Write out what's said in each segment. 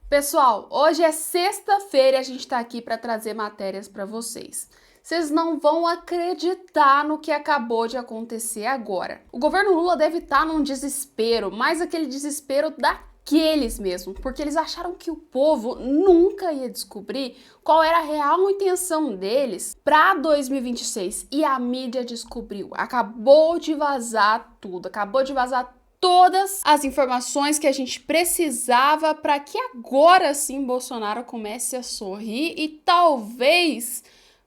Pessoal, hoje é sexta-feira e a gente está aqui para trazer matérias para vocês. Vocês não vão acreditar no que acabou de acontecer agora. O governo Lula deve estar num desespero, mas aquele desespero daqueles mesmo, porque eles acharam que o povo nunca ia descobrir qual era a real intenção deles para 2026 e a mídia descobriu. Acabou de vazar tudo, acabou de vazar todas as informações que a gente precisava para que agora sim Bolsonaro comece a sorrir e talvez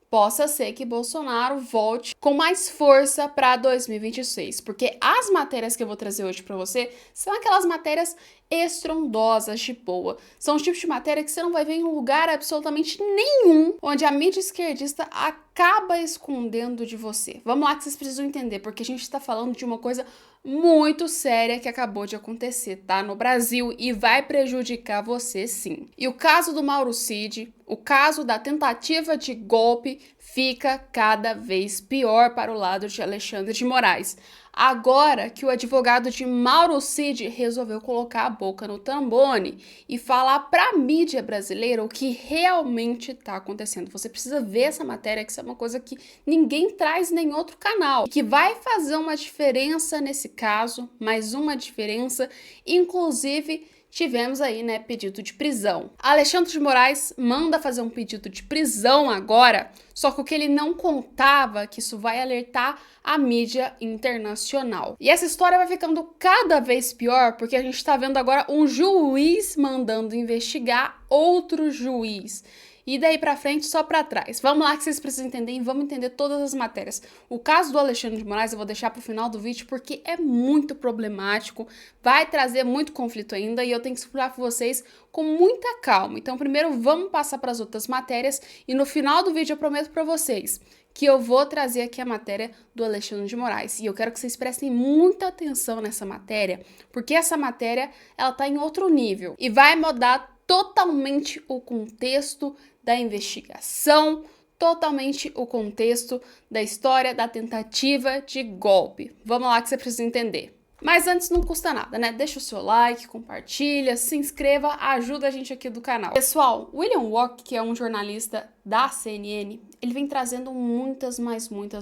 possa ser que Bolsonaro volte com mais força para 2026, porque as matérias que eu vou trazer hoje para você são aquelas matérias estrondosas de boa. São os tipos de matéria que você não vai ver em lugar absolutamente nenhum onde a mídia esquerdista acaba escondendo de você. Vamos lá que vocês precisam entender, porque a gente está falando de uma coisa muito séria que acabou de acontecer, tá? No Brasil e vai prejudicar você sim. E o caso do Mauro Cid, o caso da tentativa de golpe fica cada vez pior para o lado de Alexandre de Moraes. Agora que o advogado de Mauro Cid resolveu colocar a boca no trombone e falar para a mídia brasileira o que realmente está acontecendo. Você precisa ver essa matéria, que isso é uma coisa que ninguém traz em nenhum outro canal, que vai fazer uma diferença nesse caso, mais uma diferença, inclusive tivemos aí, né, pedido de prisão. Alexandre de Moraes manda fazer um pedido de prisão agora, só que o que ele não contava que isso vai alertar a mídia internacional. E essa história vai ficando cada vez pior, porque a gente tá vendo agora um juiz mandando investigar outro juiz. E daí pra frente, só pra trás. Vamos lá que vocês precisam entender e vamos entender todas as matérias. O caso do Alexandre de Moraes eu vou deixar pro final do vídeo porque é muito problemático, vai trazer muito conflito ainda e eu tenho que explicar pra vocês com muita calma. Então primeiro vamos passar para as outras matérias e no final do vídeo eu prometo pra vocês que eu vou trazer aqui a matéria do Alexandre de Moraes. E eu quero que vocês prestem muita atenção nessa matéria, porque essa matéria, ela tá em outro nível e vai mudar totalmente o contexto da investigação, totalmente o contexto da história da tentativa de golpe. Vamos lá que você precisa entender. Mas antes não custa nada, né? Deixa o seu like, compartilha, se inscreva, ajuda a gente aqui do canal. Pessoal, William Wack, que é um jornalista da CNN, ele vem trazendo muitas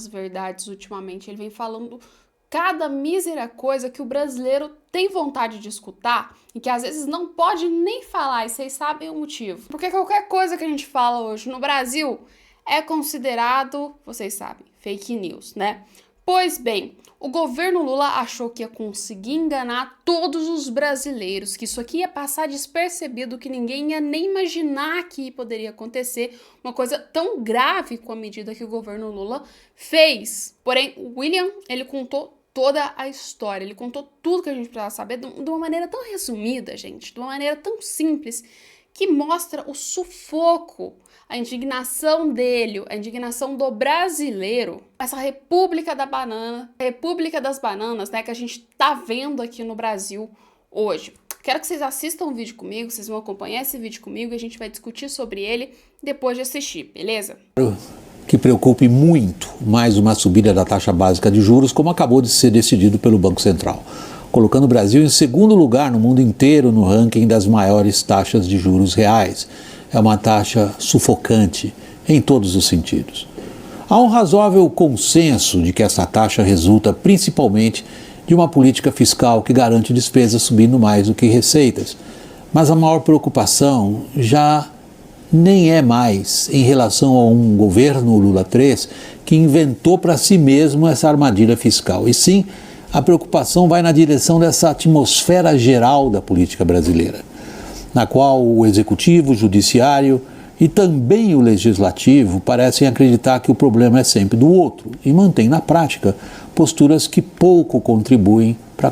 verdades ultimamente. Ele vem falando cada mísera coisa que o brasileiro tem vontade de escutar e que às vezes não pode nem falar, e vocês sabem o motivo. Porque qualquer coisa que a gente fala hoje no Brasil é considerado, vocês sabem, fake news, né? Pois bem, o governo Lula achou que ia conseguir enganar todos os brasileiros, que isso aqui ia passar despercebido, que ninguém ia nem imaginar que poderia acontecer uma coisa tão grave com a medida que o governo Lula fez. Porém, o William, ele contou toda a história, ele contou tudo que a gente precisava saber de uma maneira tão resumida, gente, de uma maneira tão simples, que mostra o sufoco, a indignação dele, a indignação do brasileiro, essa República da Banana, a República das Bananas, né, que a gente tá vendo aqui no Brasil hoje. Quero que vocês assistam o vídeo comigo, vocês vão acompanhar esse vídeo comigo e a gente vai discutir sobre ele depois de assistir, beleza? Que preocupe muito mais uma subida da taxa básica de juros, como acabou de ser decidido pelo Banco Central, colocando o Brasil em segundo lugar no mundo inteiro no ranking das maiores taxas de juros reais. É uma taxa sufocante em todos os sentidos. Há um razoável consenso de que essa taxa resulta principalmente de uma política fiscal que garante despesas subindo mais do que receitas. Mas a maior preocupação já nem é mais em relação a um governo Lula III que inventou para si mesmo essa armadilha fiscal, e sim a preocupação vai na direção dessa atmosfera geral da política brasileira, na qual o executivo, o judiciário e também o legislativo parecem acreditar que o problema é sempre do outro e mantém na prática posturas que pouco contribuem para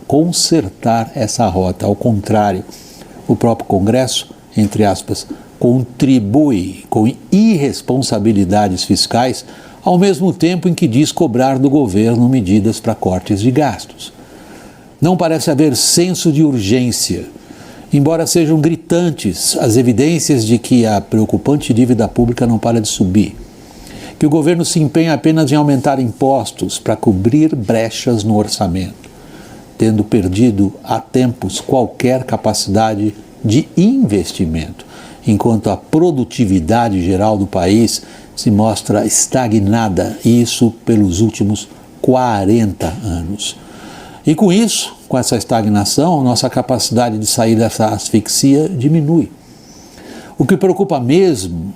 consertar essa rota. Ao contrário, o próprio Congresso, entre aspas, contribui com irresponsabilidades fiscais, ao mesmo tempo em que diz cobrar do governo medidas para cortes de gastos. Não parece haver senso de urgência, embora sejam gritantes as evidências de que a preocupante dívida pública não para de subir, que o governo se empenha apenas em aumentar impostos para cobrir brechas no orçamento, tendo perdido há tempos qualquer capacidade de investimento, enquanto a produtividade geral do país se mostra estagnada, e isso pelos últimos 40 anos. E com isso, com essa estagnação, nossa capacidade de sair dessa asfixia diminui. O que preocupa mesmo,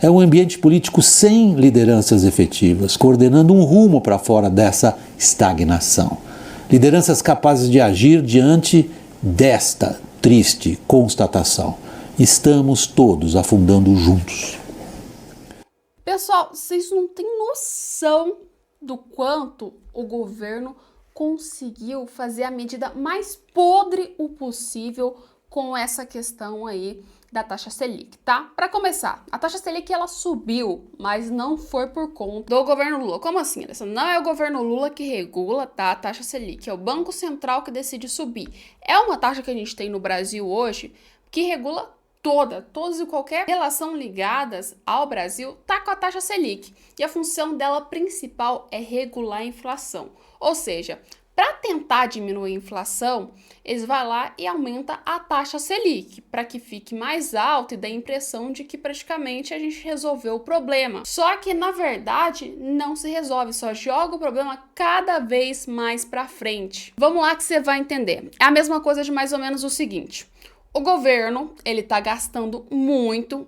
é um ambiente político sem lideranças efetivas, coordenando um rumo para fora dessa estagnação. Lideranças capazes de agir diante desta triste constatação. Estamos todos afundando juntos. Pessoal, vocês não têm noção do quanto o governo conseguiu fazer a medida mais podre o possível com essa questão aí da taxa Selic, tá? Para começar, a taxa Selic ela subiu, mas não foi por conta do governo Lula. Como assim, Alessandra? Não é o governo Lula que regula, tá, a taxa Selic, é o Banco Central que decide subir. É uma taxa que a gente tem no Brasil hoje que regula todas e qualquer relação ligadas ao Brasil tá com a taxa Selic. E a função dela principal é regular a inflação. Ou seja, para tentar diminuir a inflação, eles vão lá e aumentam a taxa Selic, para que fique mais alta e dê a impressão de que praticamente a gente resolveu o problema. Só que, na verdade, não se resolve, só joga o problema cada vez mais para frente. Vamos lá que você vai entender. É a mesma coisa de mais ou menos o seguinte. O governo, ele tá gastando muito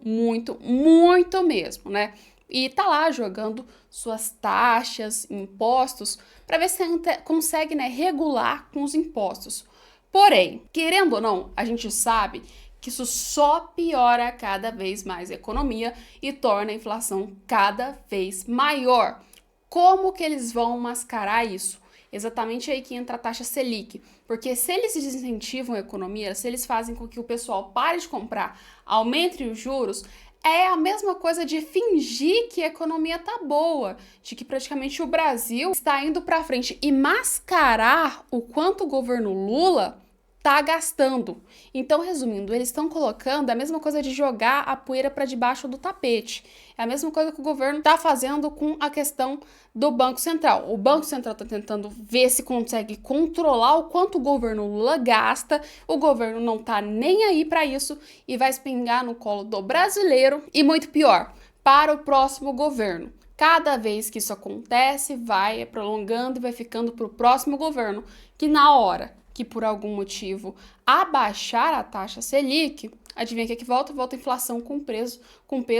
mesmo, né? E tá lá jogando suas taxas, impostos, para ver se consegue, né, regular com os impostos. Porém, querendo ou não, a gente sabe que isso só piora cada vez mais a economia e torna a inflação cada vez maior. Como que eles vão mascarar isso? Exatamente aí que entra a taxa Selic, porque se eles desincentivam a economia, se eles fazem com que o pessoal pare de comprar, aumente os juros, é a mesma coisa de fingir que a economia tá boa, de que praticamente o Brasil está indo para frente e mascarar o quanto o governo Lula tá gastando. Então, resumindo, eles estão colocando a mesma coisa de jogar a poeira para debaixo do tapete. É a mesma coisa que o governo está fazendo com a questão do Banco Central. O Banco Central está tentando ver se consegue controlar o quanto o governo Lula gasta. O governo não tá nem aí para isso e vai espingar no colo do brasileiro. E muito pior, para o próximo governo. Cada vez que isso acontece, vai prolongando e vai ficando para o próximo governo, que na hora que por algum motivo abaixar a taxa Selic, adivinha o que volta? Volta a inflação com peso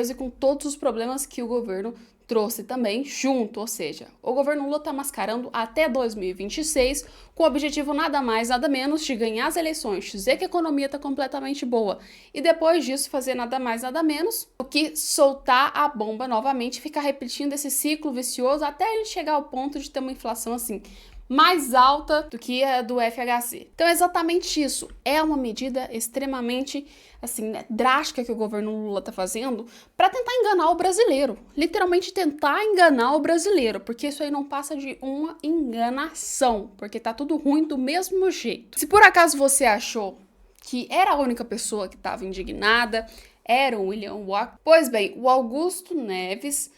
e com todos os problemas que o governo trouxe também junto, ou seja, o governo Lula está mascarando até 2026 com o objetivo nada mais, nada menos de ganhar as eleições, dizer que a economia está completamente boa e depois disso fazer nada mais, nada menos do que soltar a bomba novamente e ficar repetindo esse ciclo vicioso até a gente chegar ao ponto de ter uma inflação assim mais alta do que a do FHC. Então é exatamente isso. É uma medida extremamente assim, né, drástica que o governo Lula está fazendo para tentar enganar o brasileiro. Literalmente tentar enganar o brasileiro, porque isso aí não passa de uma enganação, porque tá tudo ruim do mesmo jeito. Se por acaso você achou que era a única pessoa que estava indignada, era o William Wack, pois bem, o Augusto Neves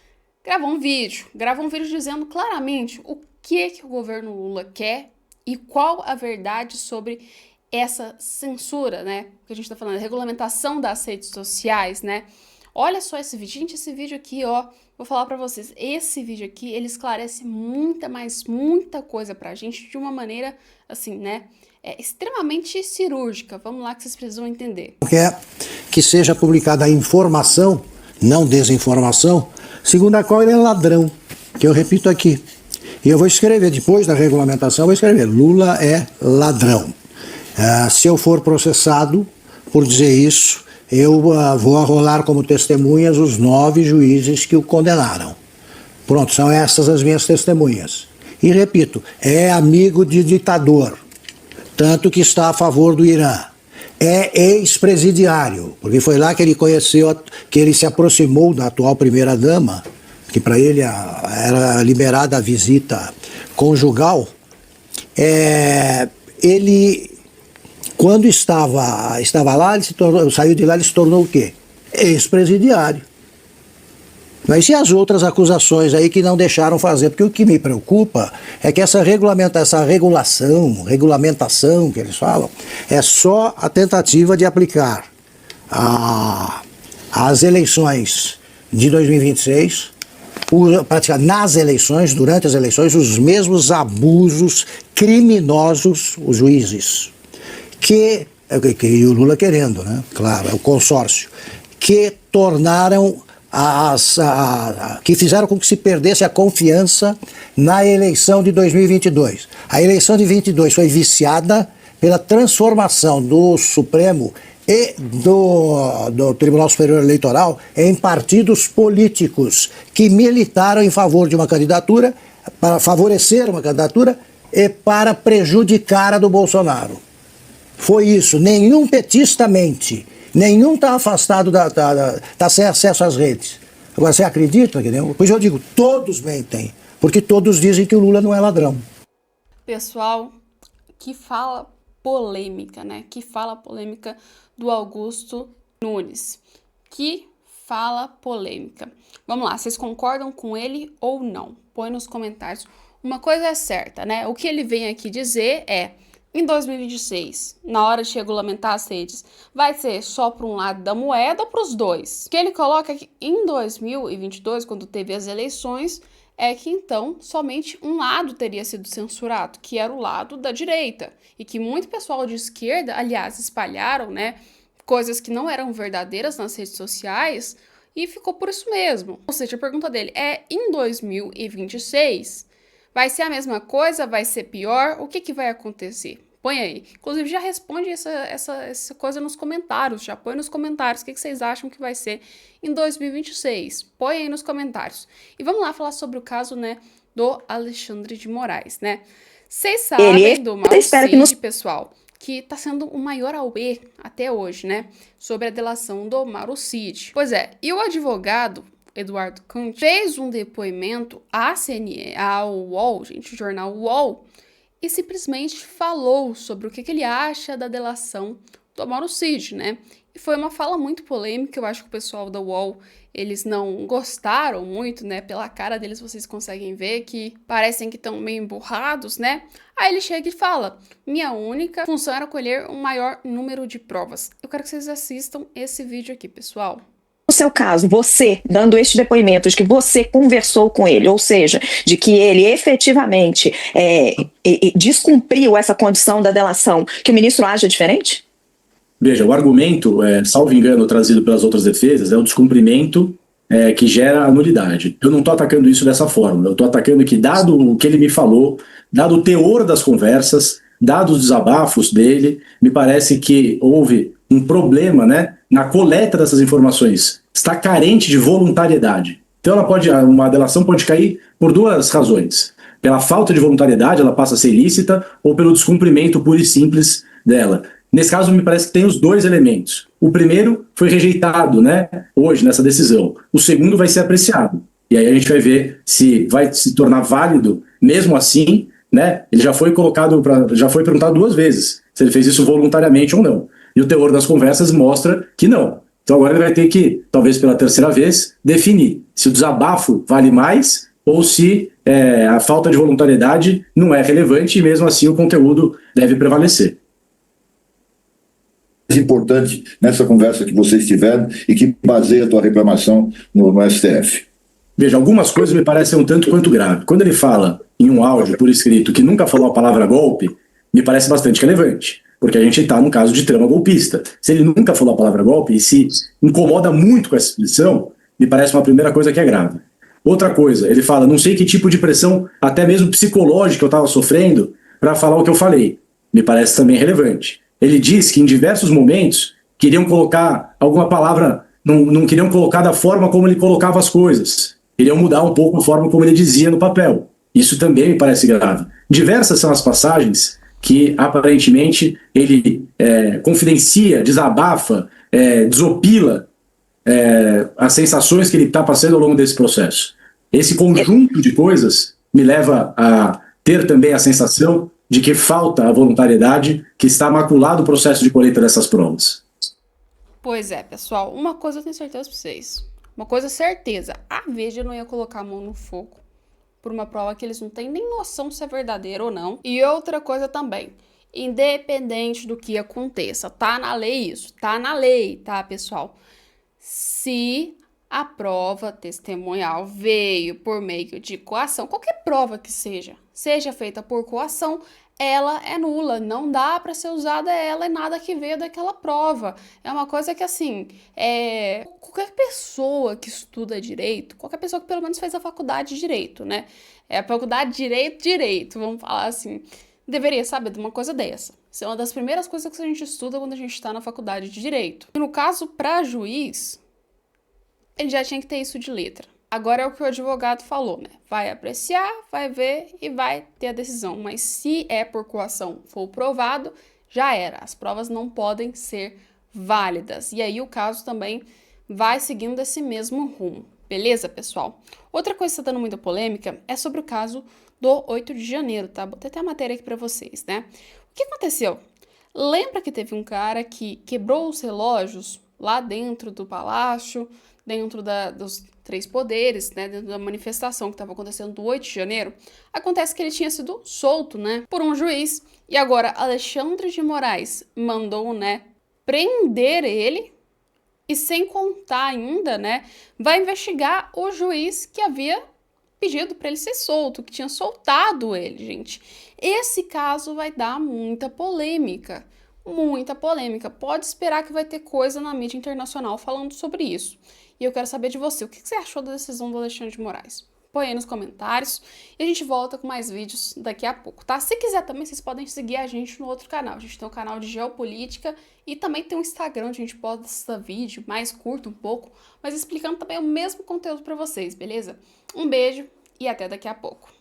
gravou um vídeo dizendo claramente o que o governo Lula quer e qual a verdade sobre essa censura, né? Que a gente tá falando, a regulamentação das redes sociais, né? Olha só esse vídeo. Gente, esse vídeo aqui, ó, vou falar pra vocês, esse vídeo aqui, ele esclarece muita coisa pra gente de uma maneira, assim, né? Extremamente cirúrgica. Vamos lá que vocês precisam entender. Quer que seja publicada a informação, não desinformação, segundo a qual ele é ladrão, que eu repito aqui. E eu vou escrever, depois da regulamentação, eu vou escrever, Lula é ladrão. Se eu for processado por dizer isso, eu vou arrolar como testemunhas os 9 juízes que o condenaram. Pronto, são essas as minhas testemunhas. E repito, é amigo de ditador, tanto que está a favor do Irã. É ex-presidiário, porque foi lá que ele conheceu, que ele se aproximou da atual primeira-dama, que para ele era liberada a visita conjugal. Ele, quando estava lá, saiu de lá, ele se tornou o quê? Ex-presidiário. Mas e as outras acusações aí que não deixaram fazer? Porque o que me preocupa é que essa regulamentação que eles falam, é só a tentativa de aplicar as eleições de 2026, praticar nas eleições, durante as eleições, os mesmos abusos criminosos, os juízes, que o Lula querendo, né? Claro, é o consórcio, que tornaram que fizeram com que se perdesse a confiança na eleição de 2022. A eleição de 2022 foi viciada pela transformação do Supremo e do Tribunal Superior Eleitoral em partidos políticos que militaram em favor de uma candidatura, para favorecer uma candidatura e para prejudicar a do Bolsonaro. Foi isso. Nenhum petista mente. Nenhum está afastado, tá sem acesso às redes. Agora, você acredita? Pois eu digo, todos mentem, porque todos dizem que o Lula não é ladrão. Pessoal, que fala polêmica, né? Que fala polêmica do Augusto Nunes. Que fala polêmica. Vamos lá, vocês concordam com ele ou não? Põe nos comentários. Uma coisa é certa, né? O que ele vem aqui dizer é: em 2026, na hora de regulamentar as redes, vai ser só para um lado da moeda ou para os dois? O que ele coloca aqui em 2022, quando teve as eleições, é que então somente um lado teria sido censurado, que era o lado da direita. E que muito pessoal de esquerda, aliás, espalharam, né, coisas que não eram verdadeiras nas redes sociais e ficou por isso mesmo. Ou seja, a pergunta dele é: em 2026... vai ser a mesma coisa? Vai ser pior? O que vai acontecer? Põe aí. Inclusive, já responde essa coisa nos comentários. Já põe nos comentários o que vocês acham que vai ser em 2026. Põe aí nos comentários. E vamos lá falar sobre o caso, né, do Alexandre de Moraes, né? Vocês sabem do Mauro Cid, pessoal, que tá sendo o maior auê até hoje, né? Sobre a delação do Mauro Cid. Pois é, e o advogado Eduardo Cunha fez um depoimento à CNN, ao UOL, gente, o jornal UOL, e simplesmente falou sobre o que ele acha da delação do Mauro Cid, né? E foi uma fala muito polêmica. Eu acho que o pessoal da UOL, eles não gostaram muito, né? Pela cara deles vocês conseguem ver que parecem que estão meio emburrados, né? Aí ele chega e fala: minha única função era colher um maior número de provas. Eu quero que vocês assistam esse vídeo aqui, pessoal. No seu caso, você dando este depoimento de que você conversou com ele, ou seja, de que ele efetivamente descumpriu essa condição da delação, que o ministro aja diferente? Veja, o argumento, salvo engano, trazido pelas outras defesas, é o descumprimento que gera a nulidade. Eu não estou atacando isso dessa forma. Eu estou atacando que, dado o que ele me falou, dado o teor das conversas, dado os desabafos dele, me parece que houve um problema, né, na coleta dessas informações. Está carente de voluntariedade. Então uma delação pode cair por duas razões. Pela falta de voluntariedade, ela passa a ser ilícita, ou pelo descumprimento puro e simples dela. Nesse caso, me parece que tem os dois elementos. O primeiro foi rejeitado, né, hoje, nessa decisão. O segundo vai ser apreciado. E aí a gente vai ver se vai se tornar válido, mesmo assim, né? Ele já foi perguntado duas vezes se ele fez isso voluntariamente ou não. E o teor das conversas mostra que não. Então agora ele vai ter que, talvez pela terceira vez, definir se o desabafo vale mais ou se a falta de voluntariedade não é relevante e mesmo assim o conteúdo deve prevalecer. Importante nessa conversa que vocês tiveram e que baseia a tua reclamação no STF? Veja, algumas coisas me parecem um tanto quanto grave. Quando ele fala em um áudio por escrito que nunca falou a palavra golpe, me parece bastante relevante, porque a gente está num caso de trama golpista. Se ele nunca falou a palavra golpe e se incomoda muito com essa expressão, me parece uma primeira coisa que é grave. Outra coisa, ele fala: não sei que tipo de pressão, até mesmo psicológica, eu estava sofrendo para falar o que eu falei. Me parece também relevante. Ele diz que em diversos momentos queriam colocar alguma palavra, não queriam colocar da forma como ele colocava as coisas. Queriam mudar um pouco a forma como ele dizia no papel. Isso também me parece grave. Diversas são as passagens que, aparentemente, ele confidencia, desabafa, desopila as sensações que ele está passando ao longo desse processo. Esse conjunto de coisas me leva a ter também a sensação de que falta a voluntariedade, que está maculado o processo de colheita dessas provas. Pois é, pessoal, uma coisa eu tenho certeza pra vocês: Uma coisa certeza, a Veja não ia colocar a mão no fogo por uma prova que eles não têm nem noção se é verdadeira ou não. E outra coisa também, independente do que aconteça, tá na lei isso, tá na lei, tá, pessoal? Se a prova testemunhal veio por meio de coação, qualquer prova que seja feita por coação, ela é nula, não dá para ser usada ela e nada que veio daquela prova. É uma coisa que, assim, qualquer pessoa que estuda direito, qualquer pessoa que pelo menos fez a faculdade de direito, né? É a faculdade de direito, vamos falar assim, deveria saber de uma coisa dessa. Isso é uma das primeiras coisas que a gente estuda quando a gente está na faculdade de direito. E no caso, para juiz, ele já tinha que ter isso de letra. Agora é o que o advogado falou, né? Vai apreciar, vai ver e vai ter a decisão. Mas se é por coação for provado, já era. As provas não podem ser válidas. E aí o caso também vai seguindo esse mesmo rumo. Beleza, pessoal? Outra coisa que está dando muita polêmica é sobre o caso do 8 de janeiro, tá? Botei até a matéria aqui para vocês, né? O que aconteceu? Lembra que teve um cara que quebrou os relógios lá dentro do palácio, dentro dos três poderes, né, dentro da manifestação que estava acontecendo do 8 de janeiro, acontece que ele tinha sido solto, né, por um juiz, e agora Alexandre de Moraes mandou, né, prender ele, e sem contar ainda, né, vai investigar o juiz que havia pedido para ele ser solto, que tinha soltado ele, gente. Esse caso vai dar muita polêmica. Muita polêmica. Pode esperar que vai ter coisa na mídia internacional falando sobre isso. E eu quero saber de você, o que você achou da decisão do Alexandre de Moraes? Põe aí nos comentários e a gente volta com mais vídeos daqui a pouco, tá? Se quiser também, vocês podem seguir a gente no outro canal. A gente tem um canal de geopolítica e também tem um Instagram onde a gente posta vídeo mais curto um pouco, mas explicando também o mesmo conteúdo para vocês, beleza? Um beijo e até daqui a pouco.